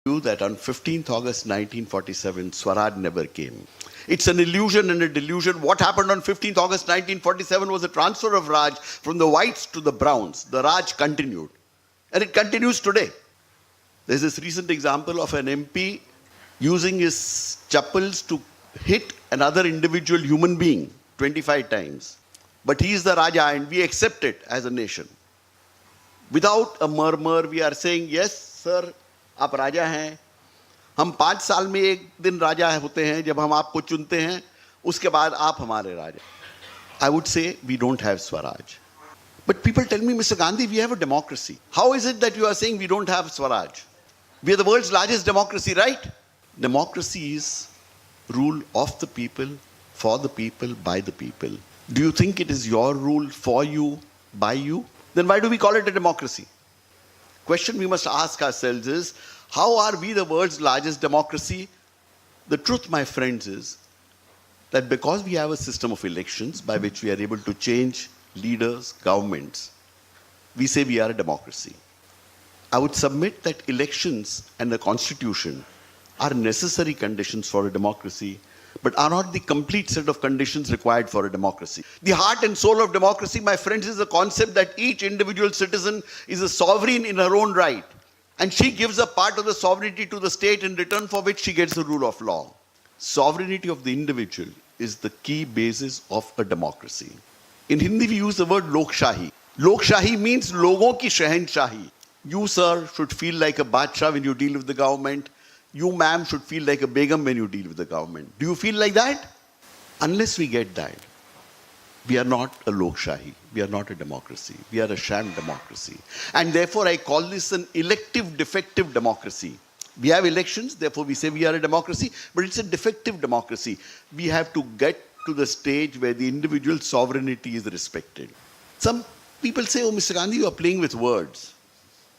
you that on 15th August 1947, Swaraj never came. It's an illusion and a delusion. What happened on 15th August 1947 was a transfer of Raj from the whites to the browns. The Raj continued. And it continues today. There's this recent example of an MP using his chappals to hit another individual human being 25 times. But he is the Raja and we accept it as a nation. Without a murmur, we are saying, yes, sir, आप राजा हैं. हम 5 साल में एक दिन राजा होते हैं जब हम आपको चुनते हैं, उसके बाद आप हमारे राजा. I would say we don't have Swaraj. But people tell me, Mr. Gandhi, we have a democracy. How is it that you are saying we don't have Swaraj? We are the world's largest democracy, right? Democracy is rule of the people, for the people, by the people. Do you think it is your rule for you, by you? Then why do we call it a democracy? Question we must ask ourselves is, how are we the world's largest democracy? The truth, my friends, is that because we have a system of elections by which we are able to change leaders, governments, we say we are a democracy. I would submit that elections and the constitution are necessary conditions for a democracy, but are not the complete set of conditions required for a democracy. The heart and soul of democracy, my friends, is the concept that each individual citizen is a sovereign in her own right, and she gives a part of the sovereignty to the state in return for which she gets the rule of law. Sovereignty of the individual is the key basis of a democracy. In Hindi, we use the word Lokshahi. Lokshahi means logon ki shahenshahi. You, sir, should feel like a Badshah when you deal with the government. You, ma'am, should feel like a Begum when you deal with the government. Do you feel like that? Unless we get that, we are not a Lokshahi. We are not a democracy. We are a sham democracy. And therefore, I call this an elective defective democracy. We have elections, therefore we say we are a democracy, but it's a defective democracy. We have to get to the stage where the individual sovereignty is respected. Some people say, oh, Mr. Gandhi, you are playing with words.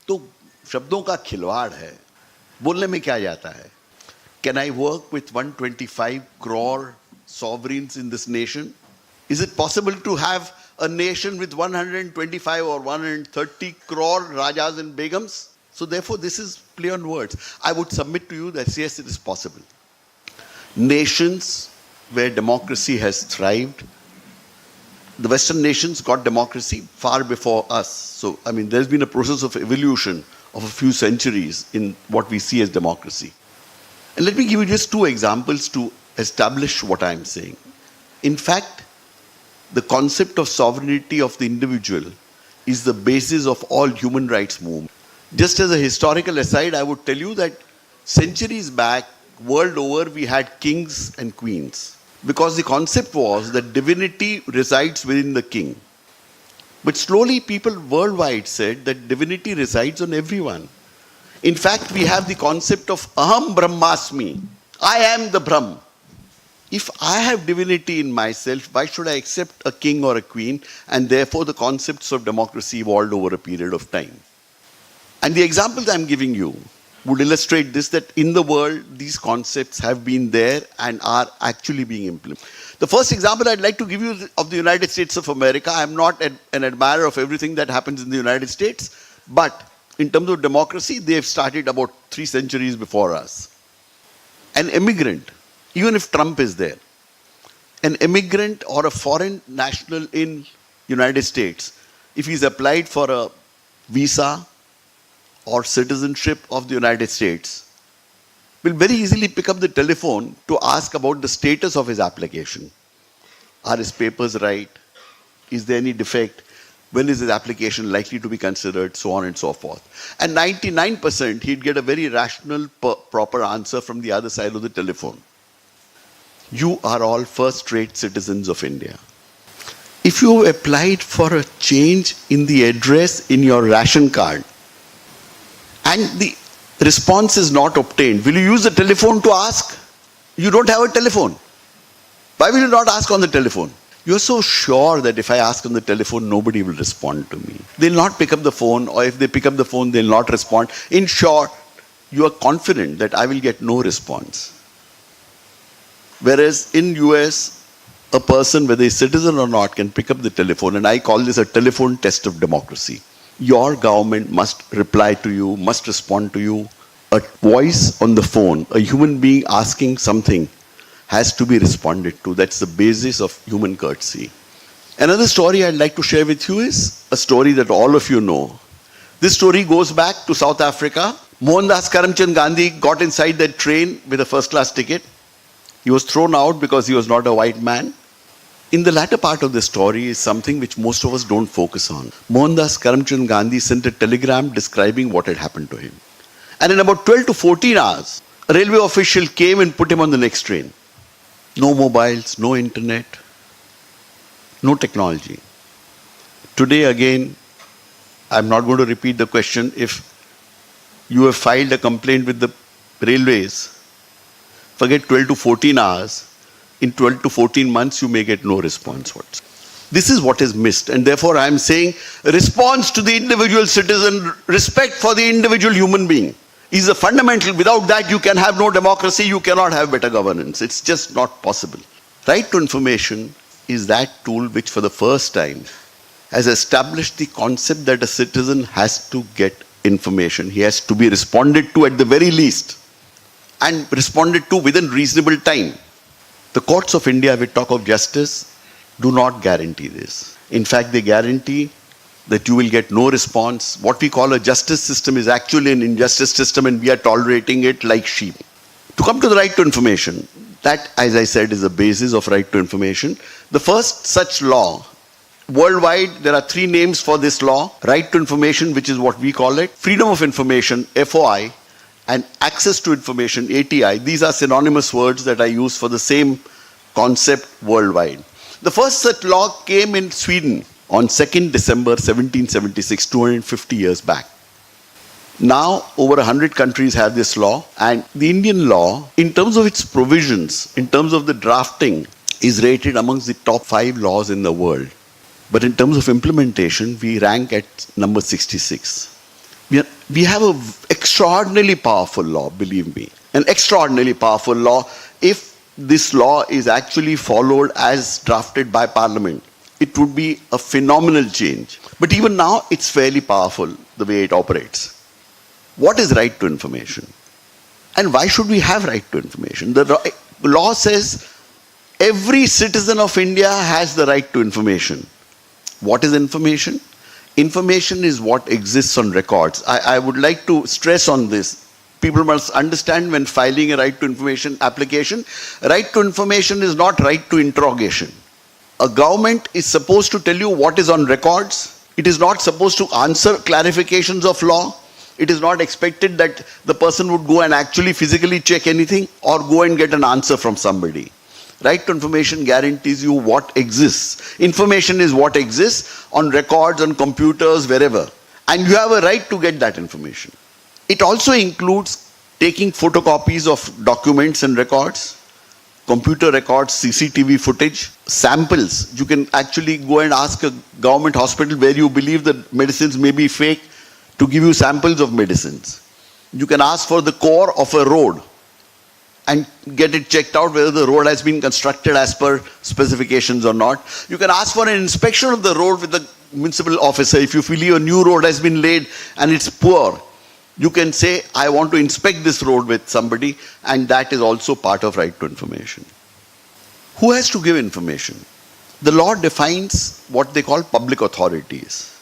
तो शब्दों का खिलवाड़ है. बोलने में क्या जाता है? Can I work with 125 crore sovereigns in this nation? Is it possible to have a nation with 125 or 130 crore Rajas and Begums? So therefore, this is play on words. I would submit to you that yes, it is possible. Nations where democracy has thrived, the Western nations got democracy far before us. So, I mean, there's been a process of evolution of a few centuries in what we see as democracy. And let me give you just 2 examples to establish what I'm saying. In fact, the concept of sovereignty of the individual is the basis of all human rights movements. Just as a historical aside, I would tell you that centuries back, world over, we had kings and queens. Because the concept was that divinity resides within the king. But slowly people worldwide said that divinity resides on everyone. In fact, we have the concept of Aham Brahmasmi. I am the Brahm. If I have divinity in myself, why should I accept a king or a queen? And therefore the concepts of democracy evolved over a period of time. And the examples I'm giving you would illustrate this, that in the world, these concepts have been there and are actually being implemented. The first example I'd like to give you of the United States of America. I'm not an admirer of everything that happens in the United States, but in terms of democracy, they've started about 3 centuries before us. An immigrant, even if Trump is there, an immigrant or a foreign national in United States, if he's applied for a visa or citizenship of the United States, will very easily pick up the telephone to ask about the status of his application. Are his papers right? Is there any defect? When is his application likely to be considered? So on and so forth. And 99% he'd get a very rational, proper answer from the other side of the telephone. You are all first-rate citizens of India. If you have applied for a change in the address in your ration card, and the response is not obtained, will you use the telephone to ask? You don't have a telephone. Why will you not ask on the telephone? You're so sure that if I ask on the telephone, nobody will respond to me. They'll not pick up the phone, or if they pick up the phone, they'll not respond. In short, you are confident that I will get no response. Whereas in US, a person, whether he's citizen or not, can pick up the telephone, and I call this a telephone test of democracy. Your government must reply to you, must respond to you A voice on the phone, a human being asking something, has to be responded to. That's the basis of human courtesy. Another story I'd like to share with you is a story that all of you know. This story goes back to South Africa. Mohandas Karamchand Gandhi got inside that train with a first-class ticket. He was thrown out because he was not a white man. In the latter part of the story is something which most of us don't focus on. Mohandas Karamchand Gandhi sent a telegram describing what had happened to him. And in about 12 to 14 hours, a railway official came and put him on the next train. No mobiles, no internet, no technology. Today again, I'm not going to repeat the question. If you have filed a complaint with the railways, forget 12 to 14 hours, in 12 to 14 months you may get no response whatsoever. This is what is missed, and therefore I am saying response to the individual citizen, respect for the individual human being is a fundamental. Without that you can have no democracy, you cannot have better governance. It's just not possible. Right to information is that tool which for the first time has established the concept that a citizen has to get information. He has to be responded to at the very least, and responded to within reasonable time. The courts of India, we talk of justice, do not guarantee this. In fact, they guarantee that you will get no response. What we call a justice system is actually an injustice system, and we are tolerating it like sheep. To come to the right to information, that, as I said, is the basis of right to information. The first such law, worldwide, there are three names for this law. Right to information, which is what we call it. Freedom of information, FOI. And access to information, ATI. These are synonymous words that I use for the same concept worldwide. The first such law came in Sweden on 2nd December 1776, 250 years back. Now, over 100 countries have this law, and the Indian law, in terms of its provisions, in terms of the drafting, is rated amongst the top 5 laws in the world. But in terms of implementation, we rank at number 66. We have an extraordinarily powerful law, believe me. An extraordinarily powerful law. If this law is actually followed as drafted by Parliament, it would be a phenomenal change. But even now, it's fairly powerful, the way it operates. What is right to information? And why should we have right to information? The law says every citizen of India has the right to information. What is information? Information is what exists on records. I would like to stress on this. People must understand when filing a right to information application, right to information is not right to interrogation. A government is supposed to tell you what is on records. It is not supposed to answer clarifications of law. It is not expected that the person would go and actually physically check anything or go and get an answer from somebody. Right to information guarantees you what exists. Information is what exists on records, on computers, wherever. And you have a right to get that information. It also includes taking photocopies of documents and records, computer records, CCTV footage, samples. You can actually go and ask a government hospital where you believe that medicines may be fake to give you samples of medicines. You can ask for the core of a road and get it checked out whether the road has been constructed as per specifications or not. You can ask for an inspection of the road with the municipal officer. If you feel a new road has been laid and it's poor, you can say, I want to inspect this road with somebody, and that is also part of right to information. Who has to give information? The law defines what they call public authorities.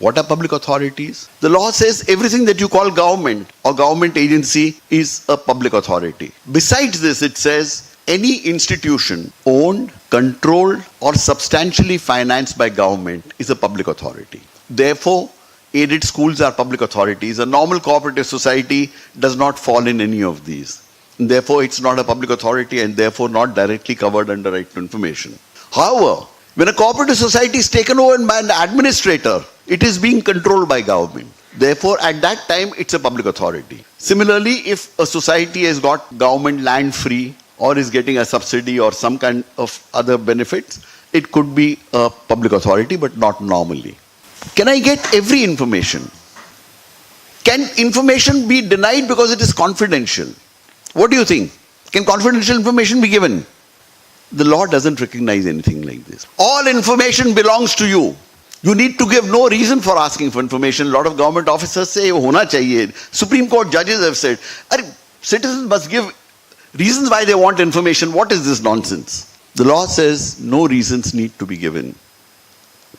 What are public authorities? The law says everything that you call government or government agency is a public authority. Besides this, it says any institution owned, controlled, or substantially financed by government is a public authority. Therefore, aided schools are public authorities. A normal cooperative society does not fall in any of these. And therefore, it's not a public authority and therefore not directly covered under right to information. However, when a cooperative society is taken over by an administrator, it is being controlled by government. Therefore, at that time, it's a public authority. Similarly, if a society has got government land free or is getting a subsidy or some kind of other benefits, it could be a public authority, but not normally. Can I get every information? Can information be denied because it is confidential? What do you think? Can confidential information be given? The law doesn't recognize anything like this. All information belongs to you. You need to give no reason for asking for information. A lot of government officers say, hona chahiye. Supreme Court judges have said, citizens must give reasons why they want information. What is this nonsense? The law says no reasons need to be given.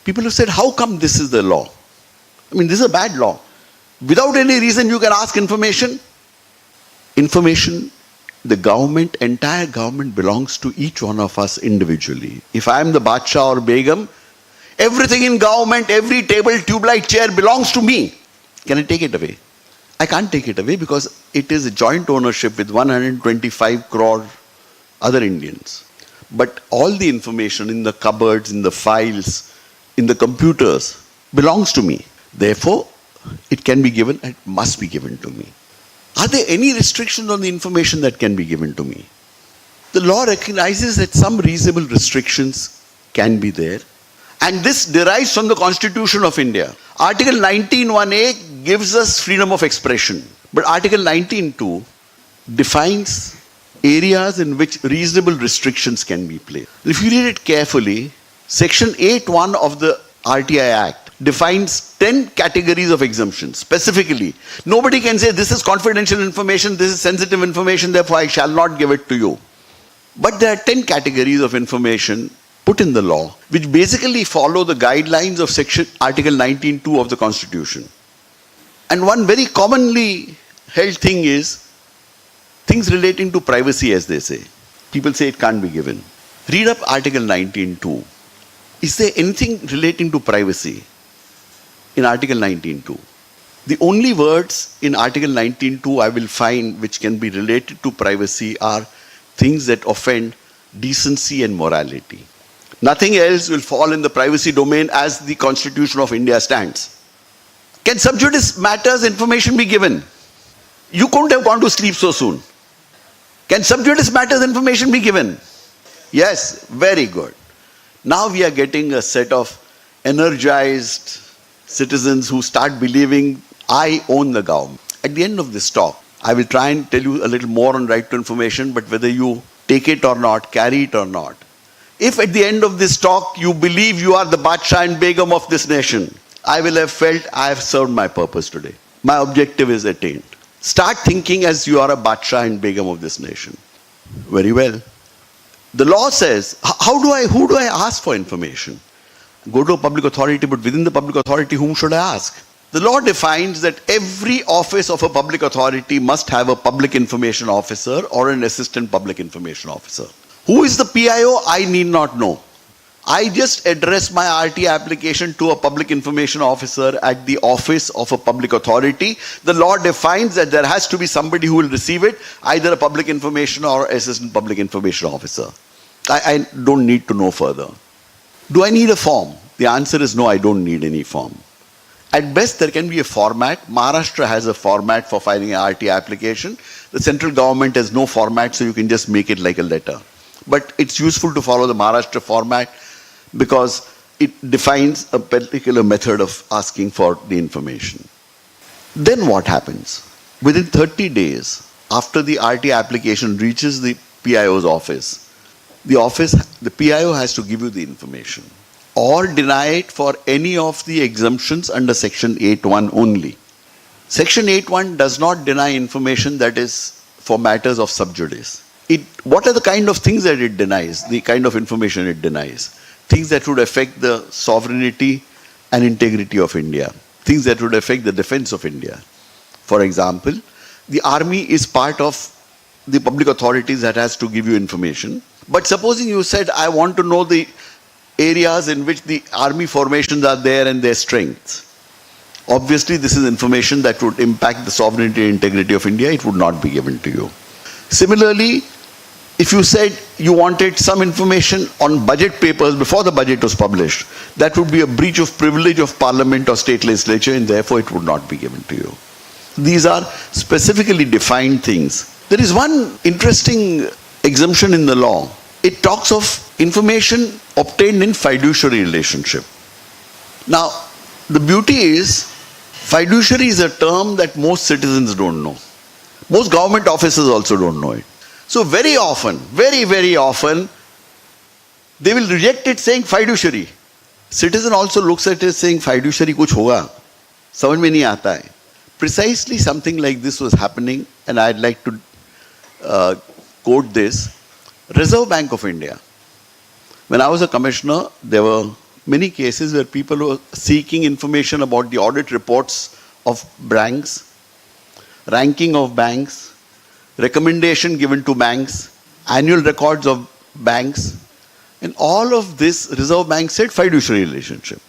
People have said, how come this is the law? I mean, this is a bad law. Without any reason, you can ask information. Information, the government, entire government belongs to each one of us individually. If I am the Badshah or Begum, everything in government, every table, tubelight, chair belongs to me. Can I take it away? I can't take it away because it is a joint ownership with 125 crore other Indians. But all the information in the cupboards, in the files, in the computers belongs to me. Therefore, it can be given and it must be given to me. Are there any restrictions on the information that can be given to me? The law recognizes that some reasonable restrictions can be there. And this derives from the Constitution of India. Article 19(1)(a) gives us freedom of expression. But Article 19(2) defines areas in which reasonable restrictions can be placed. If you read it carefully, Section 8(1) of the RTI Act defines 10 categories of exemptions specifically. Nobody can say this is confidential information, this is sensitive information, therefore I shall not give it to you. But there are 10 categories of information put in the law which basically follow the guidelines of Article 19(2) of the Constitution. And one very commonly held thing is things relating to privacy, as they say. People say it can't be given. Read up Article 19(2). Is there anything relating to privacy in Article 19(2)? The only words in Article 19(2) I will find which can be related to privacy are things that offend decency and morality. Nothing else will fall in the privacy domain as the Constitution of India stands. Can sub judice matters information be given? You couldn't have gone to sleep so soon. Can sub judice matters information be given? Yes, very good. Now we are getting a set of energized citizens who start believing I own the government. At the end of this talk, I will try and tell you a little more on right to information, but whether you take it or not, carry it or not. If at the end of this talk you believe you are the Badshah and Begum of this nation, I will have felt I have served my purpose today. My objective is attained. Start thinking as you are a Badshah and Begum of this nation. Very well. The law says, who do I ask for information? Go to a public authority, but within the public authority, whom should I ask? The law defines that every office of a public authority must have a public information officer or an assistant public information officer. Who is the PIO? I need not know. I just address my RTI application to a public information officer at the office of a public authority. The law defines that there has to be somebody who will receive it, either a public information or assistant public information officer. I don't need to know further. Do I need a form? The answer is no, I don't need any form. At best, there can be a format. Maharashtra has a format for filing an RTI application. The central government has no format, so you can just make it like a letter. But it's useful to follow the Maharashtra format because it defines a particular method of asking for the information. Then what happens? Within 30 days, after the RTI application reaches the PIO's office, the PIO has to give you the information or deny it for any of the exemptions under Section 8(1) only. Section 8(1) does not deny information that is for matters of sub judice. What are the kind of things that it denies, the kind of information it denies? Things that would affect the sovereignty and integrity of India. Things that would affect the defense of India. For example, the army is part of the public authorities that has to give you information. But supposing you said, I want to know the areas in which the army formations are there and their strengths. Obviously, this is information that would impact the sovereignty and integrity of India. It would not be given to you. Similarly, if you said you wanted some information on budget papers before the budget was published, that would be a breach of privilege of parliament or state legislature, and therefore it would not be given to you. These are specifically defined things. There is one interesting exemption in the law. It talks of information obtained in fiduciary relationship. Now, the beauty is, fiduciary is a term that most citizens don't know. Most government officers also don't know it. So very often, very often, they will reject it saying fiduciary. Citizen also looks at it saying fiduciary कुछ होगा, समझ में नहीं आता है. Precisely something like this was happening, and I'd like to quote this. Reserve Bank of India. When I was a commissioner, there were many cases where people were seeking information about the audit reports of banks, ranking of banks, recommendation given to banks, annual records of banks, and all of this Reserve Bank said fiduciary relationship.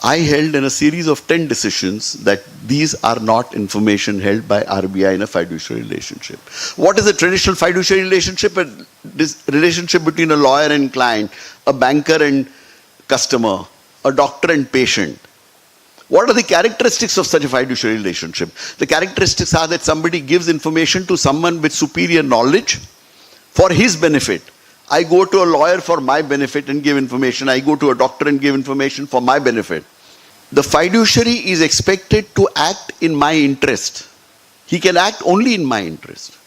I held in a series of 10 decisions that these are not information held by RBI in a fiduciary relationship. What is a traditional fiduciary relationship? A relationship between a lawyer and client, a banker and customer, a doctor and patient. What are the characteristics of such a fiduciary relationship? The characteristics are that somebody gives information to someone with superior knowledge for his benefit. I go to a lawyer for my benefit and give information. I go to a doctor and give information for my benefit. The fiduciary is expected to act in my interest. He can act only in my interest.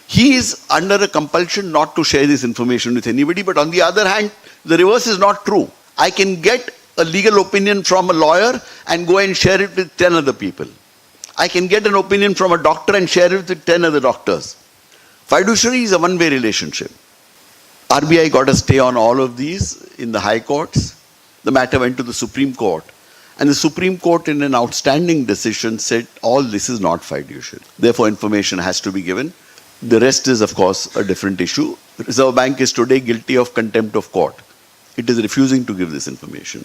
He is under a compulsion not to share this information with anybody, but on the other hand, the reverse is not true. I can get a legal opinion from a lawyer and go and share it with 10 other people. I can get an opinion from a doctor and share it with 10 other doctors. Fiduciary is a one-way relationship. RBI got a stay on all of these in the high courts. The matter went to the Supreme Court. And the Supreme Court, in an outstanding decision, said all this is not fiduciary. Therefore, information has to be given. The rest is, of course, a different issue. The Reserve Bank is today guilty of contempt of court. It is refusing to give this information.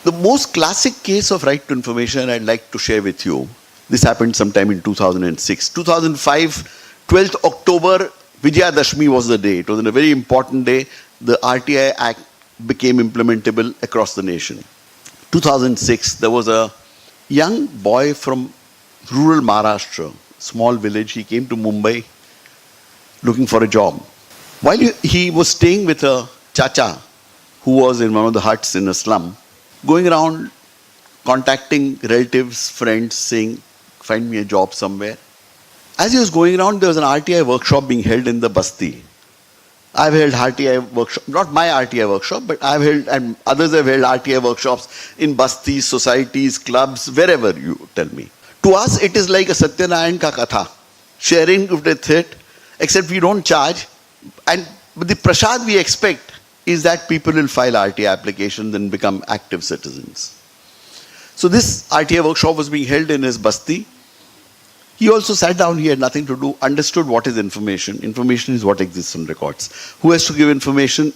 The most classic case of right to information I'd like to share with you, this happened sometime in 2006. 2005, 12th October, Vijayadashmi was the day. It was a very important day. The RTI Act became implementable across the nation. 2006, there was a young boy from rural Maharashtra, small village. He came to Mumbai looking for a job. While he was staying with a chacha who was in one of the huts in a slum, going around contacting relatives, friends, saying, find me a job somewhere. As he was going around, there was an RTI workshop being held in the Basti. I've held RTI workshop, not my RTI workshop, but I've held, and others have held RTI workshops in Bastis, societies, clubs, wherever you tell me. To us, it is like a Satyanarayan ka katha, sharing with it, except we don't charge. And the prasad we expect is that people will file RTI applications and become active citizens. So this RTI workshop was being held in his Basti. He also sat down, he had nothing to do, understood what is information. Information is what exists on records. Who has to give information?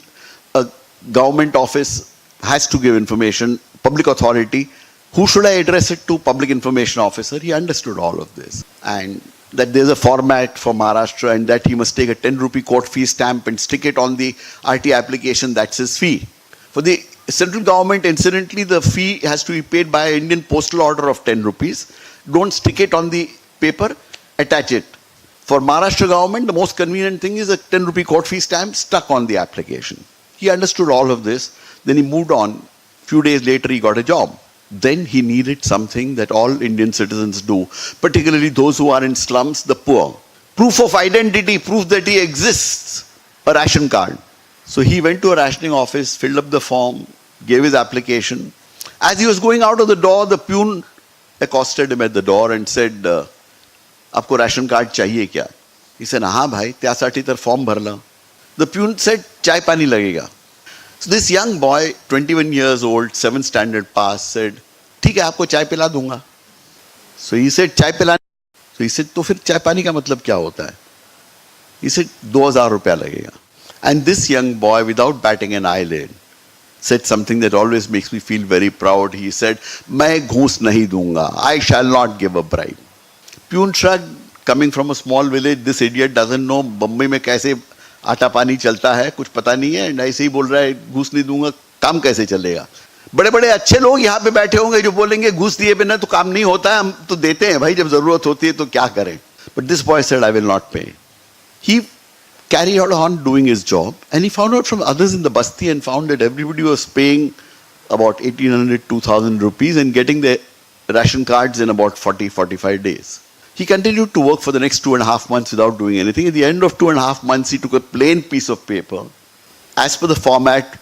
A government office has to give information, public authority. Who should I address it to? Public information officer. He understood all of this. And that there's a format for Maharashtra and that he must take a 10 rupee court fee stamp and stick it on the RTI application, that's his fee. For the central government, incidentally, the fee has to be paid by an Indian postal order of 10 rupees. Don't stick it on the paper, attach it. For Maharashtra government, the most convenient thing is a 10 rupee court fee stamp stuck on the application. He understood all of this. Then he moved on. Few days later, he got a job. Then he needed something that all Indian citizens do, particularly those who are in slums, the poor. Proof of identity, proof that he exists, a ration card. So he went to a rationing office, filled up the form, gave his application. As he was going out of the door, the peon accosted him at the door and said, आपको ration card चाहिए क्या? He said, हाँ भाई, त्यासाठी तर form भरला. The peon said, चाय पानी लगेगा. So this young boy, 21 years old, 7th standard pass, said, ठीक है, आपको चाय पिला दूंगा. So he said, चाय पिला. So he said, तो फिर चाय पानी का मतलब क्या होता है? He said, 2000 रुपया लगेगा. And this young boy, without batting an eyelid, said something that always makes me feel very proud. He said, मैं घूस नहीं दूंगा. I shall not give a bribe. Peon shrugged, coming from a small village, this idiot doesn't know Bombay में कैसे आटा पानी चलता है, कुछ पता नहीं है, and ऐसे ही बोल रहा है घूस नहीं दूंगा, काम कैसे चलेगा? बड़े बड़े अच्छे लोग यहाँ पे बैठे होंगे जो बोलेंगे घूस दिए बिना तो काम नहीं होता है, हम तो देते हैं भाई, जब जरूरत होती है तो क्या करें? But this boy said, I will not pay. He carried on doing his job, and he found out from others in the Basti and found that everybody was paying about 1800, 2000 rupees and getting their ration cards in about 40-45 days. He continued to work for the next 2.5 months without doing anything. At the end of 2.5 months, he took a plain piece of paper. As per the format,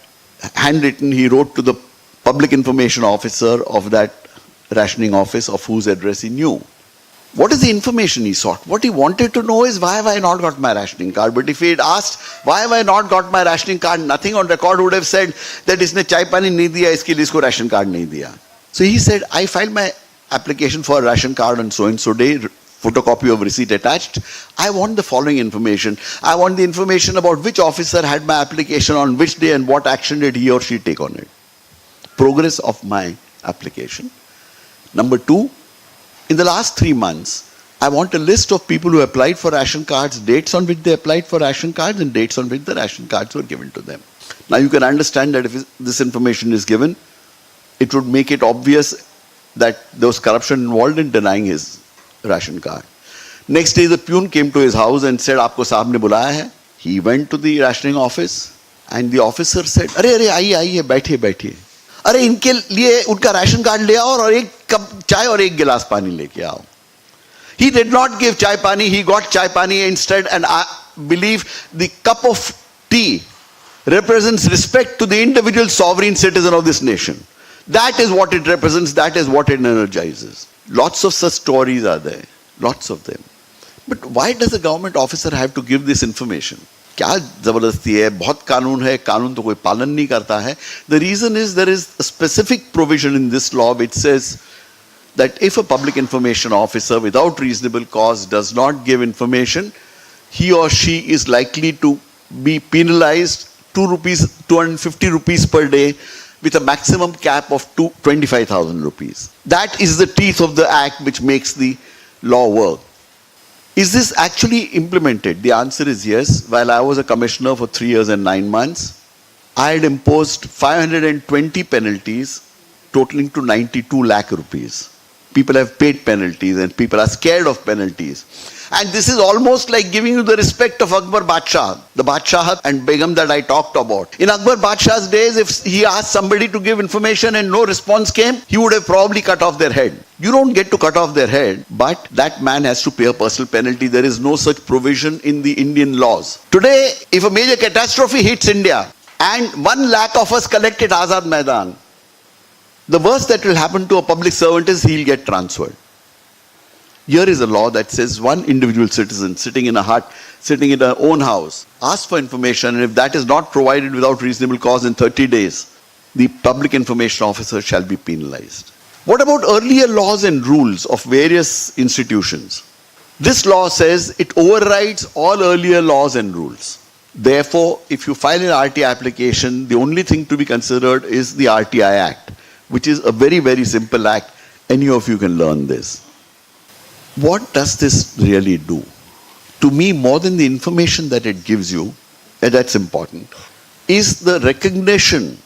handwritten, he wrote to the public information officer of that rationing office of whose address he knew. What is the information he sought? What he wanted to know is, why have I not got my rationing card? But if he had asked, why have I not got my rationing card, nothing on record would have said that इसने चाय पानी नहीं दिया, इसके लिए इसको ration card नहीं दिया. So he said, I filed my application for a ration card on so and so day, photocopy of receipt attached. I want the following information. I want the information about which officer had my application on which day and what action did he or she take on it. Progress of my application. Number two, in the last 3 months, I want a list of people who applied for ration cards, dates on which they applied for ration cards, and dates on which the ration cards were given to them. Now you can understand that if this information is given, it would make it obvious that there was corruption involved in denying his ration card. Next day, the peon came to his house and said, "Aapko saab ne bulaya hai." He went to the rationing office, and the officer said, "Arey, आइए, बैठिए. अरे इनके लिए उनका ration card ले आओ और एक कप चाय और एक गिलास पानी लेके आओ." He did not give chai pani, he got chai pani instead, and I believe the cup of tea represents respect to the individual sovereign citizen of this nation. That is what it represents, that is what it energizes. Lots of such stories are there, lots of them. But why does a government officer have to give this information? क्या जबरदस्ती है, बहुत कानून है, कानून तो कोई पालन नहीं करता है. The reason is there is a specific provision in this law which says that if a public information officer without reasonable cause does not give information, he or she is likely to be penalized 250 rupees per day with a maximum cap of 25,000 rupees. That is the teeth of the act which makes the law work. Is this actually implemented? The answer is yes. While I was a commissioner for 3 years and 9 months, I had imposed 520 penalties totaling to 92 lakh rupees. People have paid penalties and people are scared of penalties. And this is almost like giving you the respect of Akbar Badshah, the Badshah and Begum that I talked about. In Akbar Badshah's days, if he asked somebody to give information and no response came, he would have probably cut off their head. You don't get to cut off their head, but that man has to pay a personal penalty. There is no such provision in the Indian laws. Today, if a major catastrophe hits India and 1 lakh of us collect at Azad Maidan, the worst that will happen to a public servant is he'll get transferred. Here is a law that says one individual citizen sitting in a hut, sitting in their own house, asks for information, and if that is not provided without reasonable cause in 30 days, the public information officer shall be penalized. What about earlier laws and rules of various institutions? This law says it overrides all earlier laws and rules. Therefore, if you file an RTI application, the only thing to be considered is the RTI Act, which is a very, very simple act. Any of you can learn this. What does this really do? To me, more than the information that it gives you, and that's important, is the recognition,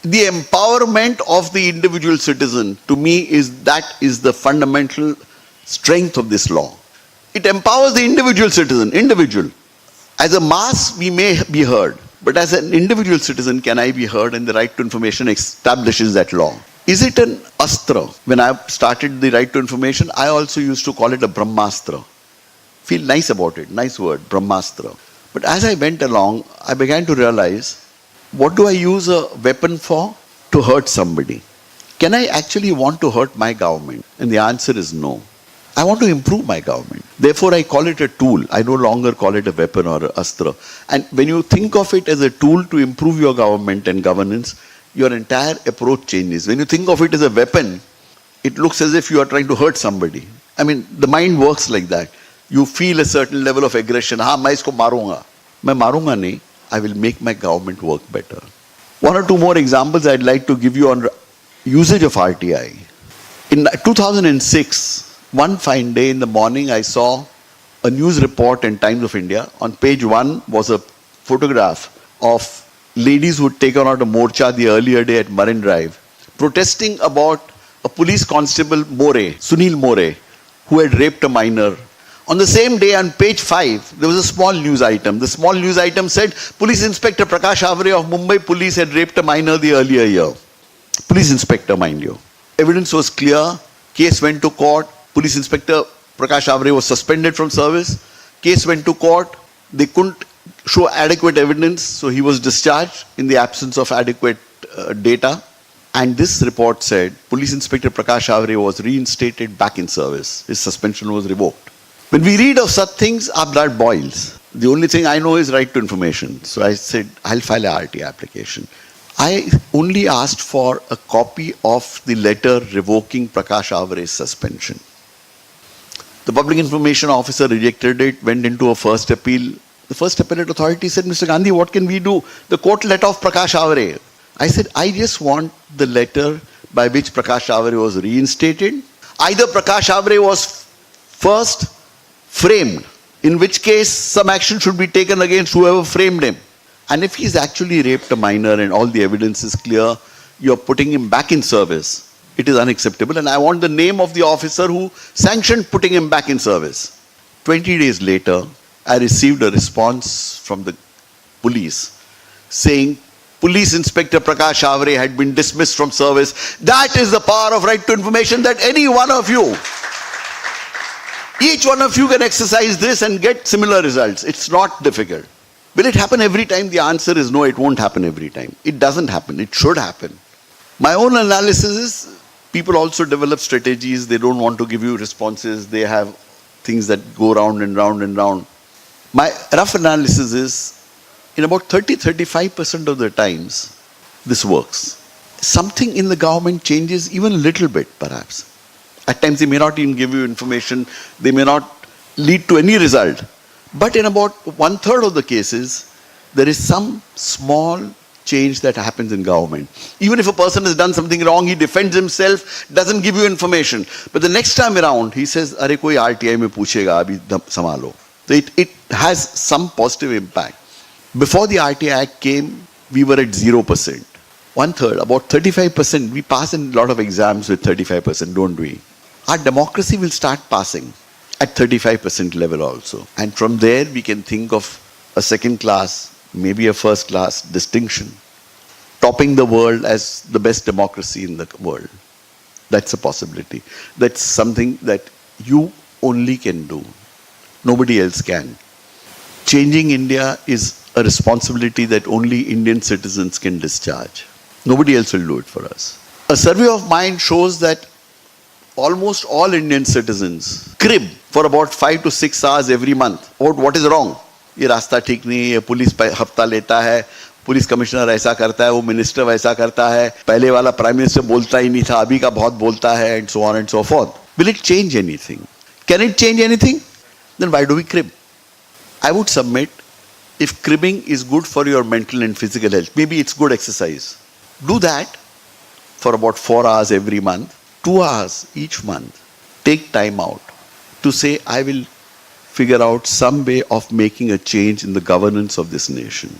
the empowerment of the individual citizen. To me, that is the fundamental strength of this law. It empowers the individual citizen, individual. As a mass, we may be heard, but as an individual citizen, can I be heard? And the right to information establishes that law. Is it an astra? When I started the right to information, I also used to call it a Brahmastra. Feel nice about it, nice word, Brahmastra. But as I went along, I began to realize, what do I use a weapon for? To hurt somebody. Can I actually want to hurt my government? And the answer is no. I want to improve my government. Therefore, I call it a tool. I no longer call it a weapon or an astra. And when you think of it as a tool to improve your government and governance, your entire approach changes. When you think of it as a weapon, it looks as if you are trying to hurt somebody. I mean, the mind works like that. You feel a certain level of aggression. हाँ, मैं इसको मारूंगा. मैं मारूंगा नहीं. I will make my government work better. 1 or 2 more examples I'd like to give you on usage of RTI. In 2006, one fine day in the morning, I saw a news report in Times of India. On page 1 was a photograph of ladies who had taken out a morcha the earlier day at Marine Drive, protesting about a police constable, Sunil More, who had raped a minor. On the same day, on page 5, there was a small news item. The small news item said, Police Inspector Prakash Avre of Mumbai Police had raped a minor the earlier year. Police Inspector, mind you. Evidence was clear. Case went to court. Police Inspector Prakash Avre was suspended from service. Case went to court. They couldn't show adequate evidence, so he was discharged in the absence of adequate data. And this report said Police Inspector Prakash Avre was reinstated back in service. His suspension was revoked. When we read of such things, our blood boils. The only thing I know is right to information. So I said, I'll file a RTI application. I only asked for a copy of the letter revoking Prakash Avre's suspension. The public information officer rejected it, went into a first appeal. The first appellate authority said, Mr. Gandhi, what can we do? The court let off Prakash Avre. I said, I just want the letter by which Prakash Avre was reinstated. Either Prakash Avre was first framed, in which case some action should be taken against whoever framed him. And if he's actually raped a minor and all the evidence is clear, you're putting him back in service. It is unacceptable. And I want the name of the officer who sanctioned putting him back in service. 20 days later, I received a response from the police saying Police Inspector Prakash Avre had been dismissed from service. That is the power of right to information, that any one of you, each one of you can exercise this and get similar results. It's not difficult. Will it happen every time? The answer is no, it won't happen every time. It doesn't happen. It should happen. My own analysis is people also develop strategies. They don't want to give you responses. They have things that go round and round and round. My rough analysis is in about 30-35% of the times, this works. Something in the government changes even a little bit, perhaps. At times they may not even give you information. They may not lead to any result. But in about 1/3 of the cases, there is some small change that happens in government. Even if a person has done something wrong, he defends himself, doesn't give you information. But the next time around, he says, "Arey koi RTI mein puchega, abhi samalo." So it has some positive impact. Before the RTI Act came, we were at 0%. 1/3, about 35%, we pass in a lot of exams with 35%, don't we? Our democracy will start passing at 35% level also. And from there, we can think of a second class, maybe a first class distinction, topping the world as the best democracy in the world. That's a possibility. That's something that you only can do. Nobody else can. Changing India is a responsibility that only Indian citizens can discharge. Nobody else will do it for us. A survey of mine shows that almost all Indian citizens crib for about 5 to 6 hours every month about what is wrong. ये रास्ता ठीक नहीं है, ये police हफ्ता लेता है, police commissioner ऐसा करता है, वो मिनिस्टर वैसा करता है, पहले वाला प्राइम मिनिस्टर बोलता ही नहीं था, अभी का बहुत बोलता है, and so on and so forth. Will it change anything? Can it change anything? Then why do we crib? I would submit, if cribbing is good for your mental and physical health, maybe it's good exercise. Do that for about 4 hours every month, 2 hours each month. Take time out to say, I will figure out some way of making a change in the governance of this nation.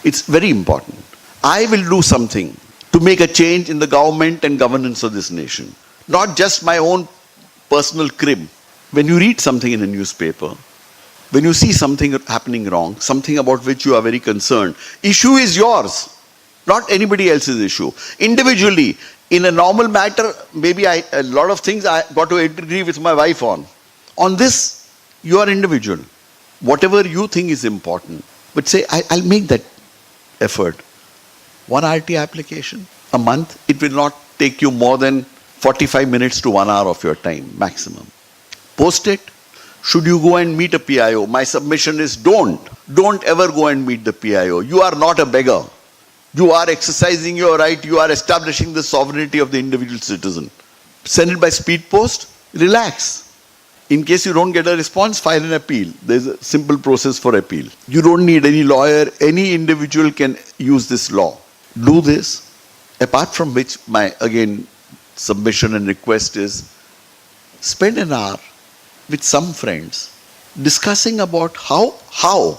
It's very important. I will do something to make a change in the government and governance of this nation. Not just my own personal crib. When you read something in a newspaper, when you see something happening wrong, something about which you are very concerned, issue is yours, not anybody else's issue. Individually, in a normal matter, maybe a lot of things I got to agree with my wife on. On this, you are individual. Whatever you think is important. But say, I'll make that effort. 1 RT application a month, it will not take you more than 45 minutes to 1 hour of your time, maximum. Post it. Should you go and meet a PIO? My submission is don't. Don't ever go and meet the PIO. You are not a beggar. You are exercising your right. You are establishing the sovereignty of the individual citizen. Send it by speed post. Relax. In case you don't get a response, file an appeal. There's a simple process for appeal. You don't need any lawyer. Any individual can use this law. Do this. Apart from which, my, again, submission and request is, spend an hour with some friends discussing about how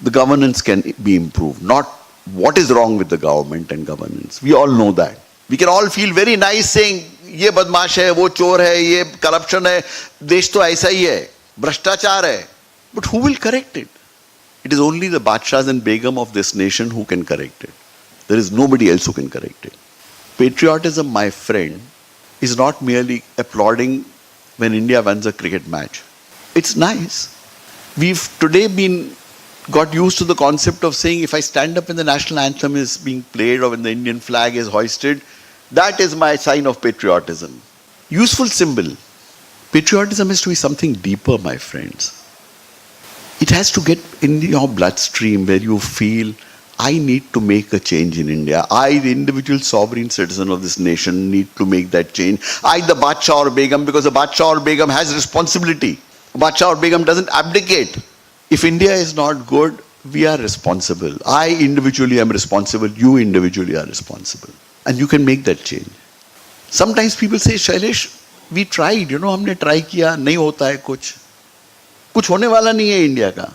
the governance can be improved, not what is wrong with the government and governance. We all know that. We can all feel very nice saying, ये बदमाश है, वो चोर है, ये corruption है, देश तो ऐसा ही है, भ्रष्टाचार है. But who will correct it? It is only the Badshahs and Begum of this nation who can correct it. There is nobody else who can correct it. Patriotism, my friend, is not merely applauding when India wins a cricket match. It's nice. We've today got used to the concept of saying if I stand up when the national anthem is being played or when the Indian flag is hoisted, That is my sign of patriotism. Useful symbol. Patriotism has to be something deeper, my friends. It has to get in your bloodstream where you feel, I need to make a change in India. I, the individual sovereign citizen of this nation, need to make that change. I, the Badshah or Begum, because the Badshah or Begum has responsibility. Badshah or Begum doesn't abdicate. If India is not good, we are responsible. I individually am responsible. You individually are responsible. And you can make that change. Sometimes people say, Shailesh, we tried, हमने try किया, नहीं होता है कुछ होने वाला नहीं है इंडिया का.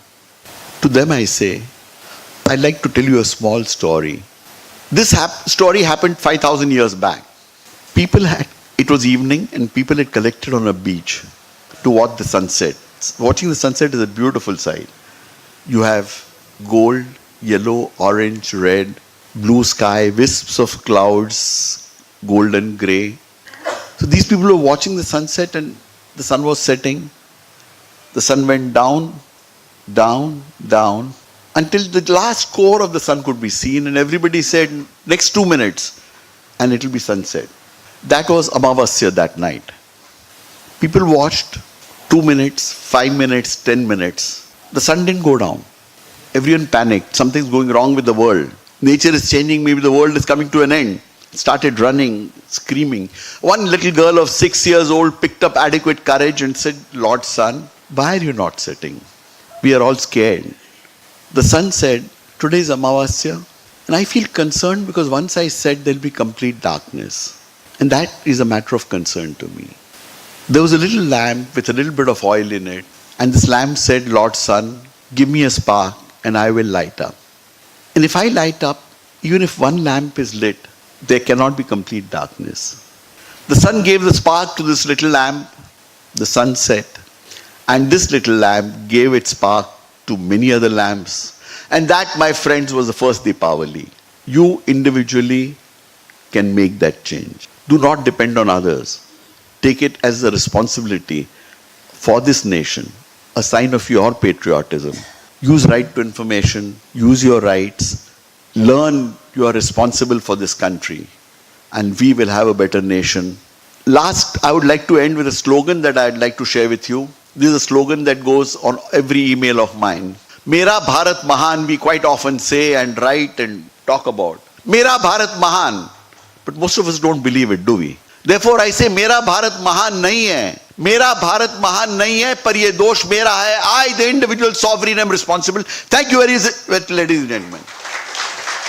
To them I say, I'd like to tell you a small story. This story happened 5,000 years back. It was evening and people had collected on a beach to watch the sunset. Watching the sunset is a beautiful sight. You have gold, yellow, orange, red, blue sky, wisps of clouds, golden, grey. So these people were watching the sunset and the sun was setting. The sun went down, down, down, until the last core of the sun could be seen, and everybody said, next 2 minutes, and it will be sunset. That was Amavasya that night. People watched 2 minutes, 5 minutes, 10 minutes. The sun didn't go down. Everyone panicked. Something's going wrong with the world. Nature is changing. Maybe the world is coming to an end. Started running, screaming. One little girl of 6 years old picked up adequate courage and said, Lord Sun, why are you not sitting? We are all scared. The sun said, today is Amavasya. And I feel concerned because once I said there'll be complete darkness. And that is a matter of concern to me. There was a little lamp with a little bit of oil in it. And this lamp said, Lord Sun, give me a spark and I will light up. And if I light up, even if one lamp is lit, there cannot be complete darkness. The sun gave the spark to this little lamp. The sun set. And this little lamp gave its spark to many other lamps. And that, my friends, was the first Deepavali. You individually can make that change. Do not depend on others. Take it as a responsibility for this nation, a sign of your patriotism. Use right to information, use your rights, learn you are responsible for this country, and we will have a better nation. Last, I would like to end with a slogan that I'd like to share with you. This is a slogan that goes on every email of mine. Mera Bharat Mahan, we quite often say and write and talk about. Mera Bharat Mahan. But most of us don't believe it, do we? Therefore I say, Mera Bharat Mahan nahi hai. Mera Bharat Mahan nahi hai, par ye dosh mera hai. I, the individual sovereign, am responsible. Thank you very much, ladies and gentlemen.